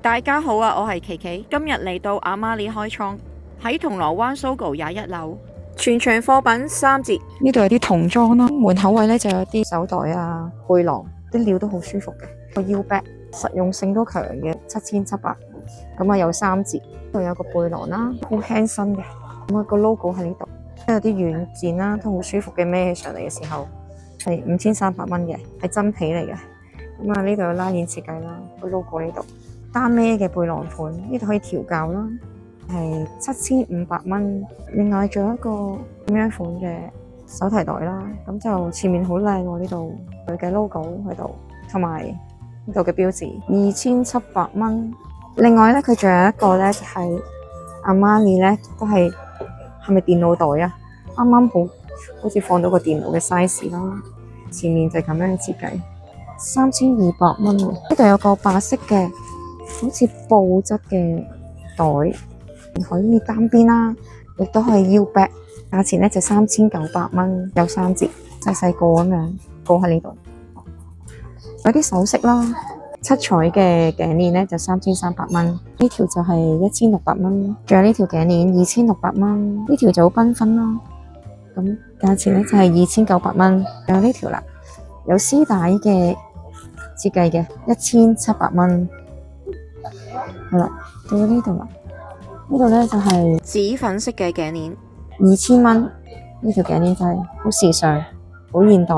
大家好啊，我係琪琪，今日嚟到阿瑪尼開倉，喺銅鑼灣 Sogo 21樓，全場貨品3折。呢度有啲童裝啦，門口位呢就有啲手袋啊、背囊，啲料都好舒服嘅。個腰 bag 實用性都強嘅，7700，咁啊有3折。呢度有個背囊啦，好輕身嘅，咁啊個 logo 喺呢度，有啲軟墊啦，都好舒服嘅，孭起上嚟嘅時候係5300蚊嘅，係真皮嚟嘅。咁啊呢度有拉鏈設計啦，個 logo 呢度。單孭嘅背囊款，呢度可以調校啦，係7500蚊。另外仲有一個咁樣款嘅手提袋啦，咁就前面好靚喎，呢度佢嘅 logo 喺度，同埋呢度嘅標誌，2700蚊。另外咧，佢仲有一個咧就係阿瑪尼咧，都係咪電腦袋啊？啱啱好似放到個電腦嘅 size 啦，前面就咁樣嘅設計，3200蚊。呢度有個白色嘅，好似布質嘅袋，可以單邊啦，亦都可以腰 bag， 價錢咧就3900蚊，有3折，細細個咁樣，放喺呢度。有啲首飾啦，七彩嘅頸鏈咧就3300蚊，呢條就係1600蚊，仲有呢條頸鏈2600蚊，呢條就好繽紛啦。咁價錢咧就係2900蚊，仲有呢條啦，有絲帶嘅設計嘅1700蚊。好啦，到呢度啦，呢度咧就係紫粉色嘅頸鏈2000蚊，呢條頸鏈就係好時尚、好現代，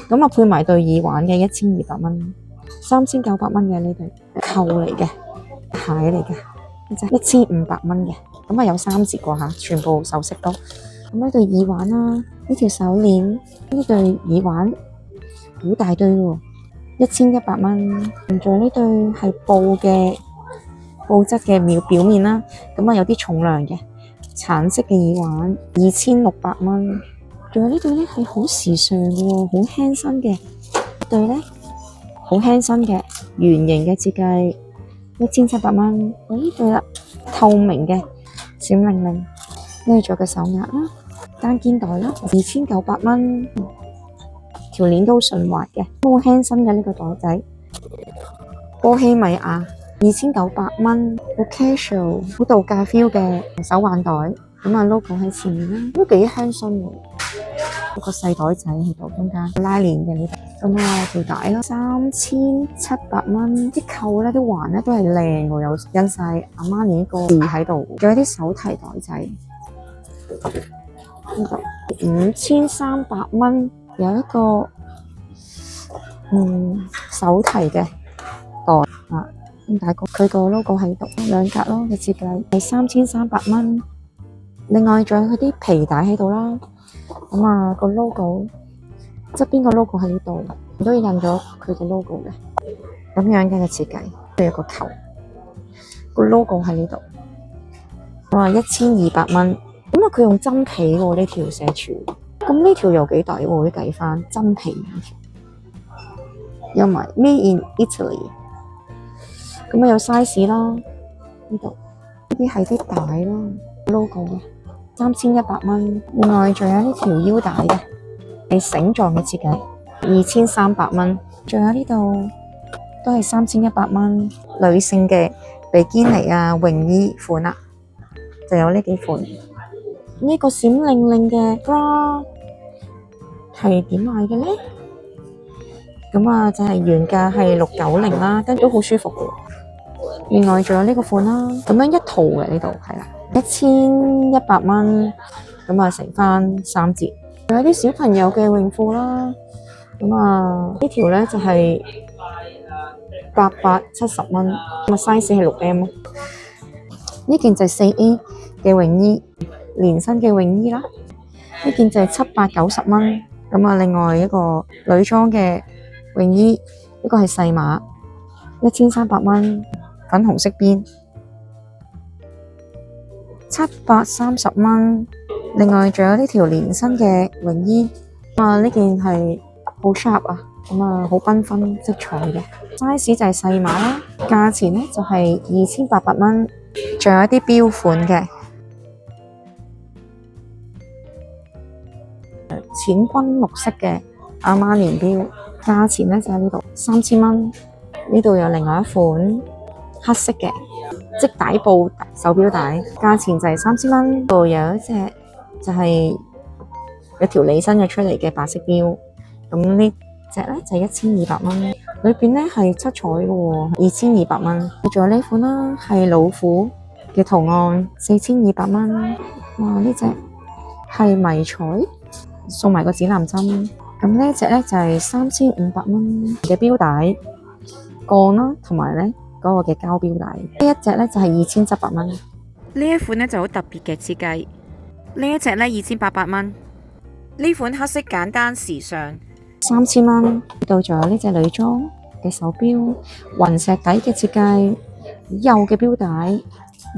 咁啊配埋對耳環嘅1200蚊，3900蚊嘅呢對扣嚟嘅鞋嚟嘅，就1500蚊嘅，咁啊有3折喎吓，全部首飾都。咁呢對耳環啦，呢條手鏈，呢對耳環好大堆喎，1100蚊。仲有呢對係布質嘅表面啦，咁啊有啲重量嘅橙色嘅耳環2600蚊。仲有呢對咧係好時尚嘅喎，好輕身嘅對咧，好輕身嘅圓形嘅設計1700蚊。呢對啦，透明嘅閃靈靈，呢仲有個手鐲啦，單肩袋啦2900蚊，條鏈都順滑嘅，都好輕身嘅呢個袋仔，波希米亞2900蚊，好 casual， 好度假 feel 嘅手環袋，咁啊 logo 喺前面啦，都幾輕身嘅，一個細袋仔喺度中間拉鏈嘅呢度，咁啊條帶啦3700蚊，啲扣咧啲環咧都係靚喎，有印晒阿瑪尼個字喺度，仲有啲手提袋仔，呢度5300蚊，有一個手提嘅袋啊。咁大個，佢個 logo 喺度，兩格咯嘅設計係3300蚊。另外仲有佢啲皮帶喺度啦，咁啊個 logo 側邊個 logo 喺呢度，都印咗佢個 logo 嘅，咁樣嘅設計，都有個球，個 logo 喺呢度，哇1200蚊。咁啊佢用真皮喎呢條社署，咁呢條又幾抵喎，計翻真皮呢條，有埋 Made in Italy。咁啊有 size 啦，呢度呢啲係啲帶啦 ，logo 嘅3100蚊。另外仲有呢條腰帶嘅，係繩狀嘅設計，2300蚊。仲有呢度都係3100蚊，女性嘅比堅尼啊泳衣款啦，就有呢幾款。呢個閃靈靈嘅 bra 係點買嘅咧？咁啊就係原價係690啦，跟住都好舒服嘅。另外仲有呢個款啦，咁樣一套嘅呢度係啦，1100蚊，咁啊乘翻3折。仲有啲小朋友嘅泳褲啦，咁啊呢條咧就係870蚊，咁啊 size 係6M。呢件就係4A 嘅泳衣，連身嘅泳衣啦。呢件就係790蚊，咁啊另外一個女裝嘅泳衣，呢個係細碼，1300蚊。粉紅色邊730蚊，另外仲有呢條連身嘅泳衣，呢件係好 sharp 啊，咁啊好繽紛色彩嘅 ，size 就係細碼啦，價錢咧就係2800蚊，仲有一啲錶款嘅，淺軍綠色嘅阿瑪尼錶，價錢咧就喺呢度3000蚊，呢度有另外一款。黑色嘅織帶布手錶帶，價錢就係3000蚊。度有一隻就係有條脷伸咗出嚟嘅白色錶，咁呢隻咧就1200蚊，裏邊咧係七彩嘅喎，2200蚊。仲有呢款啦，係老虎嘅圖案，4200蚊。哇！呢隻係迷彩，送埋個指南針。咁呢一隻咧就係3500蚊嘅錶帶鋼啦，同埋咧嗰個嘅膠錶帶。呢一隻咧就係2700蚊。呢一款咧就好特別嘅設計，呢一隻咧2800蚊。呢款黑色簡單時尚3000蚊。到仲有呢隻女裝嘅手錶，雲石底嘅設計，幼嘅錶帶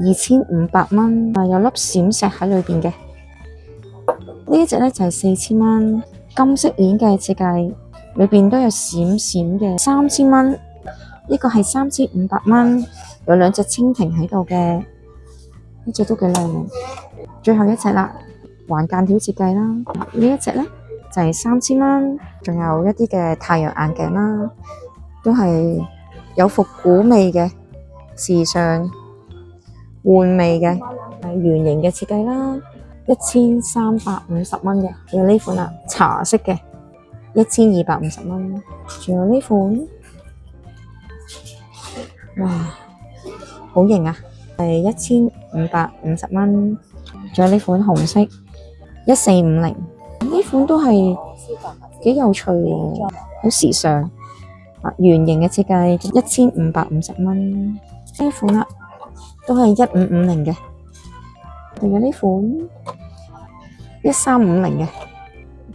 2500蚊，有粒閃石喺裏邊嘅。呢一隻咧就係4000蚊，金色鏈嘅設計，裏邊都有閃閃嘅，3000蚊。呢個係3500蚊，有兩隻蜻蜓喺度嘅，呢隻都幾靚。最後一隻啦，環間條設計啦，呢一隻咧就係3000蚊，仲有一啲嘅太陽眼鏡啦，都係有復古味嘅，時尚玩味嘅，係圓形嘅設計啦，1350蚊嘅。仲有呢款啦，茶色嘅，1250蚊。仲有呢款，哇，好型啊，係1550蚊。仲有呢款紅色1450，呢款都係幾有趣喎，好時尚啊，圓形嘅設計1550蚊。呢款啦，都係1550嘅。仲有呢款1350嘅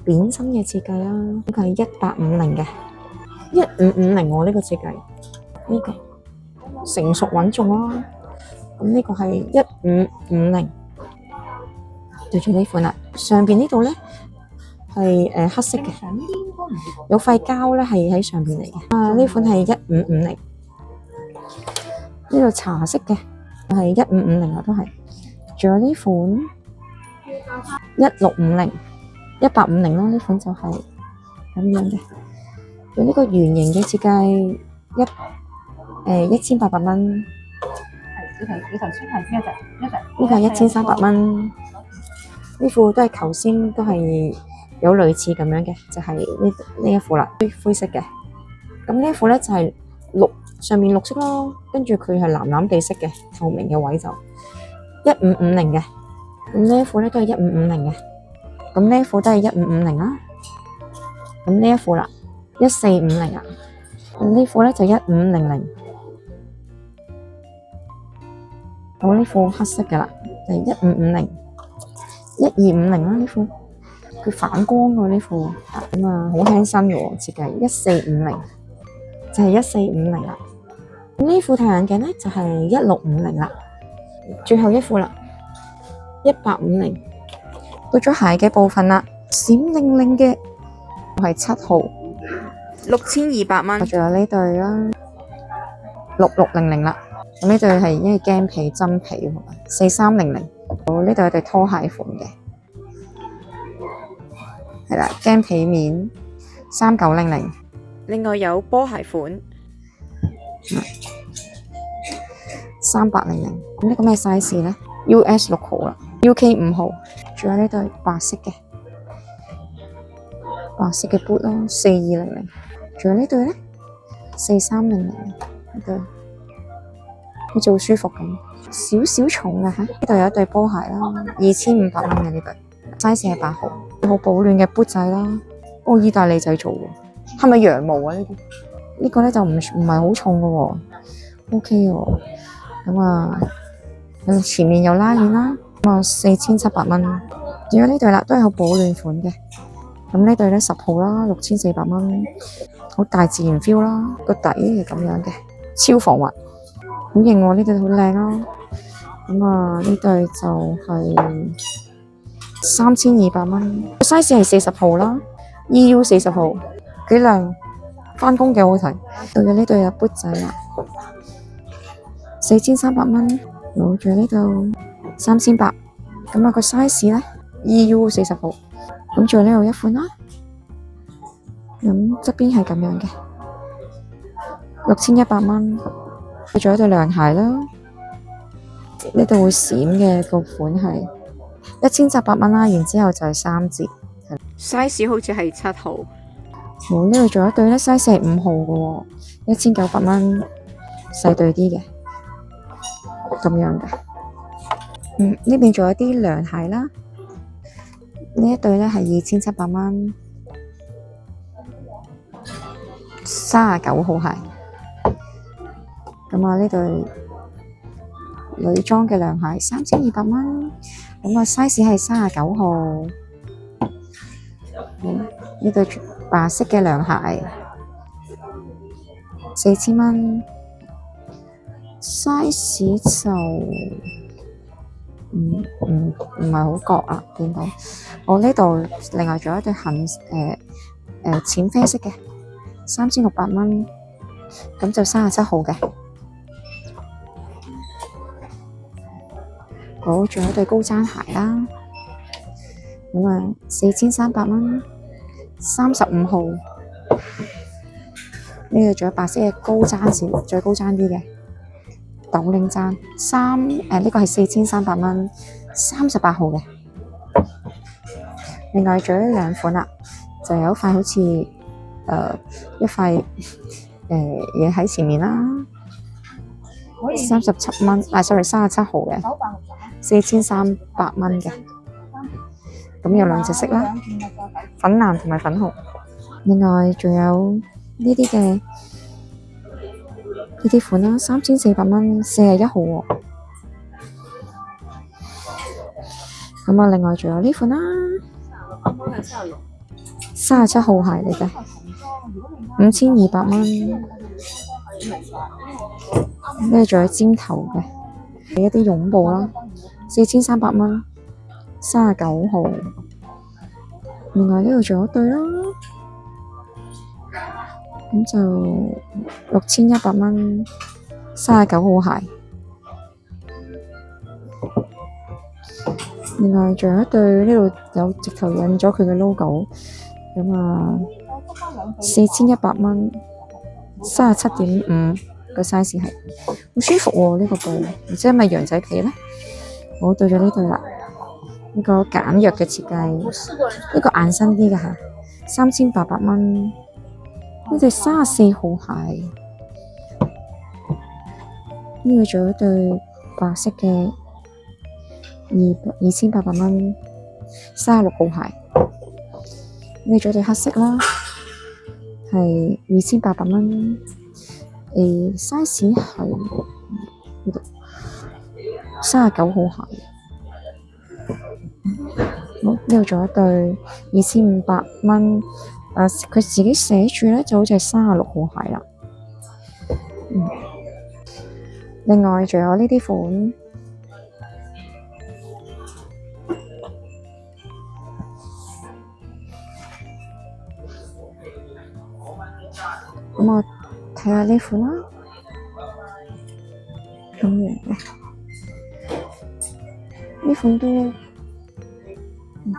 扁身嘅設計啦，呢個係1850嘅，1550喎呢個設計，呢個成熟穩重啦。咁呢個係1550。對住呢款啦，上邊呢度咧係黑色嘅，有塊膠咧係喺上邊嚟嘅。呢款係1550，呢度茶色嘅係1550啦，都係。仲有呢款1650、1850啦，呢款就係咁樣嘅。有呢個圓形嘅設計1800蚊。你頭先係邊一隻？呢個係1300蚊。呢副都係頭先都係有類似咁樣嘅，就係呢一副啦，灰色嘅。咁呢一副咧就係綠，上面綠色咯，跟住佢係藍藍地色嘅，透明嘅位就1550嘅。咁呢一副咧都係1550嘅。咁呢一副都係1550啦。咁呢一副啦，1450啊。咁呢副咧就1500。咁呢副黑色嘅啦，就係1550。1250啦，呢副佢反光嘅呢副，咁啊好輕身嘅喎，設計1450就係1450啦。咁呢副太陽鏡咧就係1650啦。最後一副啦，1850。到咗鞋嘅部分啦，閃靈靈嘅係7號，6200蚊。仲有呢對啦，6600啦。咁呢對係因為鏡皮真皮，4300。呢度有對拖鞋款嘅，係啦，鏡皮面3900。另外有波鞋款3800。咁呢個咩 size 咧？US 6號啦，UK 5號。仲有呢對白色嘅boot 啦，4200。仲有呢對咧，4300。呢對好似好舒服咁。少少重啊嚇！呢度有一對波鞋啦，2500蚊嘅呢對，size 係8號，好保暖嘅 boot 仔啦。意大利製造喎，係咪羊毛啊？呢個咧就唔係好重嘅喎，OK 喎。咁啊，前面有拉鏈啦，咁啊4700蚊。仲有呢對啦，都係好保暖款嘅。咁呢對咧10號啦，6400蚊，好大自然 feel 啦，個底係咁樣嘅，超防滑。好型喎，呢對好靚啦。咁啊，呢對就係3200蚊，size 係40號啦，EU 40號，幾靚，返工幾好睇。到咗呢對有 boot 仔啦，4300蚊。攞住呢度3800，咁啊個 size 咧 EU 40號。咁仲有呢度一款啦，咁側邊係咁樣嘅，6100蚊。仲有對涼鞋啦，呢度會閃嘅個款係1700蚊啦，然之後就係3折。size 好似係7號。好，呢度仲有一對咧，size 係5號嘅喎，1900蚊，細對啲嘅，咁樣嘅。呢邊仲有啲涼鞋啦，呢一對咧係2700蚊，39號鞋。咁啊，呢對女裝嘅涼鞋3200蚊，咁啊 size 係39號。呢對白色嘅涼鞋4000蚊，size 就唔係好覺啊，見到我呢度另外仲有一對淺啡色嘅3600蚊，咁就37號嘅。好，仲有一對高踭鞋啦，咁啊4300蚊，35號。呢度仲有白色嘅高踭鞋，再高踭啲嘅斗領踭，呢個係4300蚊，38號嘅。另外仲有兩款啦，就有一塊好似一塊嘢喺前面啦，37蚊，37號嘅，4300蚊嘅。咁有兩隻色啦，粉藍同埋粉紅。另外仲有呢啲嘅呢啲款啦，3400蚊，41號喎。咁啊，另外仲有呢款啦，37號鞋嚟嘅，5200蚊。呢度仲有尖頭嘅，係一啲絨布啦，4300蚊，39號。另外呢度仲有一對啦，咁就6100蚊，39號鞋。另外仲有一對，呢度有直頭印咗佢嘅 logo， 咁啊4100蚊，37.5個 size 係，好舒服喎呢個布，唔知係咪羊仔皮咧？我對咗呢對啦，呢個簡約嘅設計，呢個硬身啲嘅嚇，3800蚊。呢對34號鞋，呢個仲有一對白色嘅2800蚊，36號鞋。呢仲有對黑色啦，係2800蚊，size 係呢度39號鞋。好，呢度仲有一對2500蚊。佢自己寫住咧，就好似係36號鞋啦。另外仲有呢啲款，咁我睇下呢款啦，咁樣嘅，呢款都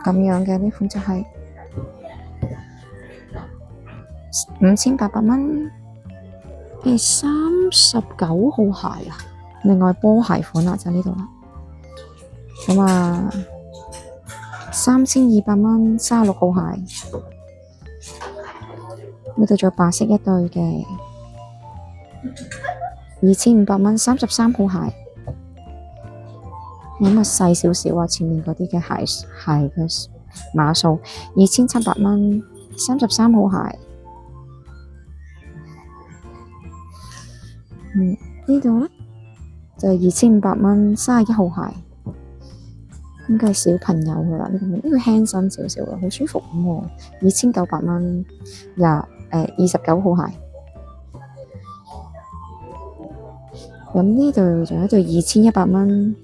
咁樣嘅，呢款就係5800蚊嘅39號鞋啊，另外波鞋款啦就呢度啦，咁啊3200蚊36號鞋，呢度仲有白色一對嘅2500蚊33號鞋，咁啊細少少啊，前面嗰啲嘅鞋嘅碼數2700蚊33號鞋。呢度咧就係2500蚊31號鞋，應該係小朋友噶啦，呢個輕身少少嘅，好舒服咁喎，2900蚊29號鞋。咁呢度仲有一對2100蚊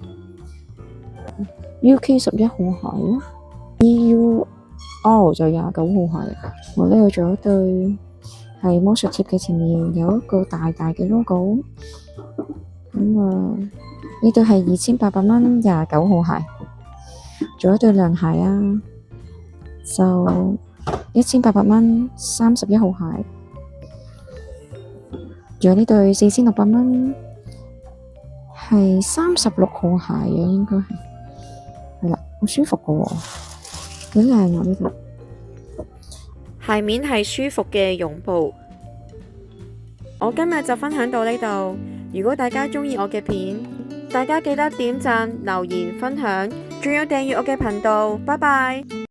UK11號鞋咯，EUR 就29號鞋。我呢度仲有一對係魔術貼嘅，前面有一個大大嘅 logo。咁啊，呢對係2800蚊29號鞋，仲有一對涼鞋啊，就1800蚊31號鞋，仲有呢對4600蚊係36號鞋嘅，應該係啦，好舒服㗎喎，幾靚啊呢度。鞋面係舒服嘅絨布。我今日就分享到呢度。如果大家鍾意我嘅片，大家記得點讚、留言、分享，仲有訂閱我嘅頻道。拜拜。